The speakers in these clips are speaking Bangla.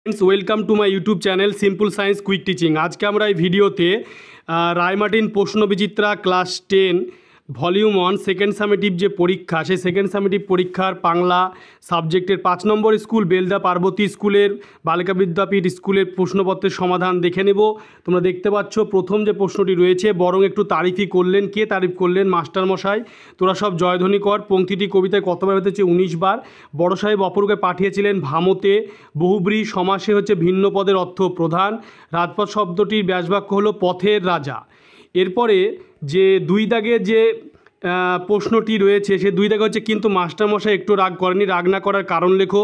Welcome to my YouTube channel simple science quick teaching. আজকে আমরা এই ভিডিওতে Ray Martin Prashnabichitra class 10 volume 1 second summative যে পরীক্ষা, সেই সেকেন্ড সামেটিভ পরীক্ষার বাংলা সাবজেক্টের 5 নম্বর স্কুল বেলদা পার্বতী স্কুলের বালিকা বিদ্যাপীঠ স্কুলের প্রশ্নপত্রের সমাধান দেখে নেব। তোমরা দেখতে পাচ্ছ প্রথম যে প্রশ্নটি রয়েছে, বরং একটু তারিফই করলেন। কে তারিফ করলেন? মাস্টারমশাই। তোরা সব জয়ধ্বনি কর। পংক্তিটি কবিতায় কতবার হতেছে? 19 বার। বড় সাহেব অপরকে পাঠিয়েছিলেন ভামতে। বহুব্রী সমাসে হচ্ছে ভিন্ন পদের অর্থ প্রধান। রাজপথ শব্দটির ব্যাসবাক্য হলো পথের রাজা। এরপরে যে দুই দাগের যে প্রশ্নটি রয়েছে, সে দুই দাগে হচ্ছে কিন্তু মাস্টারমশাই একটু রাগ করেনি। রাগ না করার কারণ লেখো।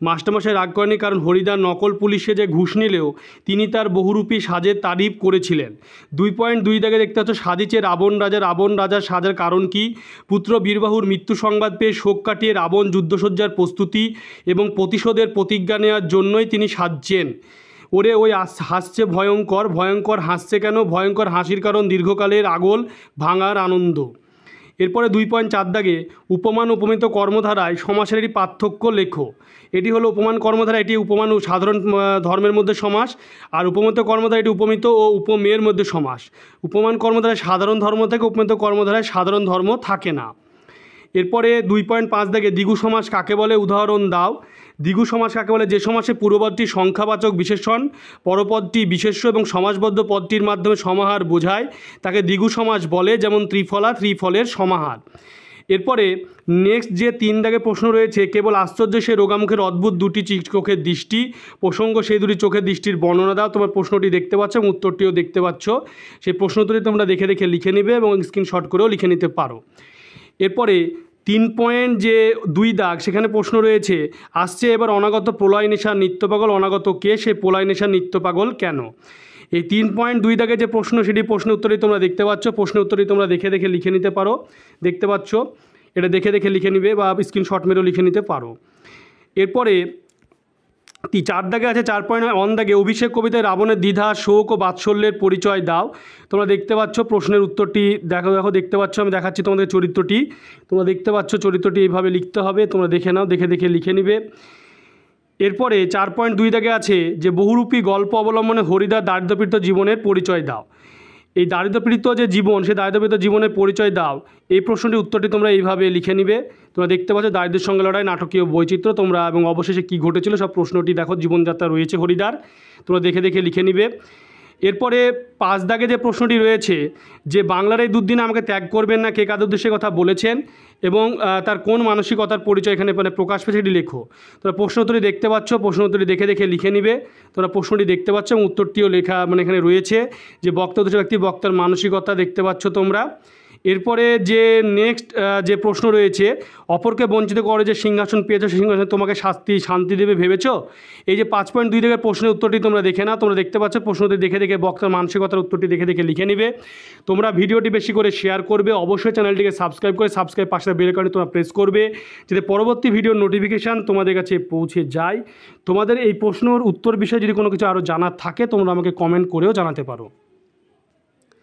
মাস্টারমশাই রাগ করেনি কারণ হরিদার নকল পুলিশে যে ঘুষ নিলেও তিনি তার বহুরূপী সাজের তারিফ করেছিলেন। 2.2 দাগে দেখতে পাচ্ছ সাজিছে রাবণ রাজার সাজার কারণ কি? পুত্র বীরবাহুর মৃত্যু সংবাদ পেয়ে শোক কাটিয়ে রাবণ যুদ্ধসজ্জার প্রস্তুতি এবং প্রতিশোধের প্রতিজ্ঞা নেওয়ার জন্যই তিনি সাজছেন। ওরে ওই হাসছে ভয়ঙ্কর হাসছে কেন? ভয়ঙ্কর হাসির কারণ দীর্ঘকালের আগল ভাঙার আনন্দ। এরপরে 2.4 দাগে উপমান উপমিত কর্মধারায় সমাসের একটি পার্থক্য লেখো। এটি হলো উপমান কর্মধারা, এটি উপমান ও সাধারণ ধর্মের মধ্যে সমাস, আর উপমিত কর্মধারা এটি উপমিত ও উপমেয়ের মধ্যে সমাস। উপমান কর্মধারায় সাধারণ ধর্ম থেকে, উপমিত কর্মধারায় সাধারণ ধর্ম থাকে না। এরপরে 2.5 দাগে দ্বিগু সমাস কাকে বলে? উদাহরণ দাও। দ্বিগু সমাস কাকে বলে? যে সমাসে পূর্বপদটি সংখ্যাবাচক বিশেষণ, পরপদটি বিশেষ্য এবং সমাসবদ্ধ পদটির মাধ্যমে সমাহার বোঝায়, তাকে দ্বিগু সমাস বলে। যেমন ত্রিফলের সমাহার। এরপরে নেক্সট যে 3 দাগে প্রশ্ন রয়েছে, কেবল আশ্চর্য সে রোগামুখের অদ্ভুত দুটি চোখের দৃষ্টি, প্রসঙ্গ সেই দুটি চোখের দৃষ্টির বর্ণনা দাও। তোমার প্রশ্নটি দেখতে পাচ্ছ এবং উত্তরটিও দেখতে পাচ্ছ। সেই প্রশ্নটি তোমরা দেখে লিখে নেবে এবং স্ক্রিনশট করেও লিখে নিতে পারো। এরপরে 3.2 দাগ, সেখানে প্রশ্ন রয়েছে, আসছে এবার অনাগত প্রলয় নেশার নিত্যপাগল। অনাগত কে? সে প্রলয় নেশার নিত্যপাগল কেন? এই 3.2 দাগে যে প্রশ্ন, সেটি প্রশ্নের উত্তরই তোমরা দেখতে পাচ্ছ। প্রশ্নের উত্তরই তোমরা দেখে লিখে নিতে পারো। দেখতে পাচ্ছ, এটা দেখে লিখে নিবে বা স্ক্রিনশট মেরেও লিখে নিতে পারো। এরপরে 4 দাগে আছে 4.1 দাগে অভিষেক কবিতায় রাবণের দ্বিধা, শোক ও বাৎসল্যের পরিচয় দাও। তোমরা দেখতে পাচ্ছ প্রশ্নের উত্তরটি দেখো দেখতে পাচ্ছ। আমি দেখাচ্ছি তোমাদের চরিত্রটি। তোমরা দেখতে পাচ্ছ চরিত্রটি এইভাবে লিখতে হবে। তোমরা দেখে নাও, দেখে লিখে নিবে। এরপরে 4.2 দাগে আছে যে বহুরূপী গল্প অবলম্বনে হরিদার দারিদ্র্যপীড়িত জীবনের পরিচয় দাও। এই দারিদ্র্যপীড়িত যে জীবন, সেই দারিদ্র্যপীড়িত জীবনের পরিচয় দাও। এই প্রশ্নটির উত্তরটি তোমরা এইভাবে লিখে নিবে। তোমরা দেখতে পাচ্ছ দারিদ্র্যের সঙ্গে লড়াই, নাটকীয় বৈচিত্র্য, তোমরা এবং অবশেষে কী ঘটেছিল সব প্রশ্নটি দেখো। জীবনযাত্রা রয়েছে হরিদার, তোমরা দেখে লিখে নিবে। এরপরে 5 দাগে যে প্রশ্নটি রয়েছে, যে বাংলার এই দুর্দিনে আমাকে ত্যাগ করবেন না, কে কাদের উদ্দেশ্যে কথা বলেছেন এবং তার কোন মানসিকতার পরিচয় এখানে প্রকাশ পেয়েছে সেটি লেখো। তোমরা প্রশ্ন উত্তরটি দেখতে পাচ্ছ। প্রশ্ন উত্তরটি দেখে লিখে নিবে। তোমরা প্রশ্নটি দেখতে পাচ্ছ এবং উত্তরটিও লেখা এখানে রয়েছে। যে বক্তা উদ্দেশ্য ব্যক্তি, বক্তার মানসিকতা দেখতে পাচ্ছ তোমরা। এরপরে যে নেক্সট যে প্রশ্ন রয়েছে, অপরকে বঞ্চিত করে যে সিংহাসন পেয়েছো, সেই সিংহাসনে তোমাকে শান্তি দেবে ভেবেছ? এই যে 5.2 দাগের প্রশ্নের উত্তরটি তোমরা দেখে নাও। তোমরা দেখতে পাচ্ছ প্রশ্নটি দেখে বক্তার মানসিকতার উত্তরটি দেখে লিখে নিবে। তোমরা ভিডিওটি বেশি করে শেয়ার করবে। অবশ্যই চ্যানেলটিকে সাবস্ক্রাইব পাশে বেল আইকনটি তোমরা প্রেস করবে, যাতে পরবর্তী ভিডিওর নোটিফিকেশান তোমাদের কাছে পৌঁছে যায়। তোমাদের এই প্রশ্নের উত্তর বিষয়ে যদি কোনো কিছু আরও জানার থাকে, তোমরা আমাকে কমেন্ট করেও জানাতে পারো।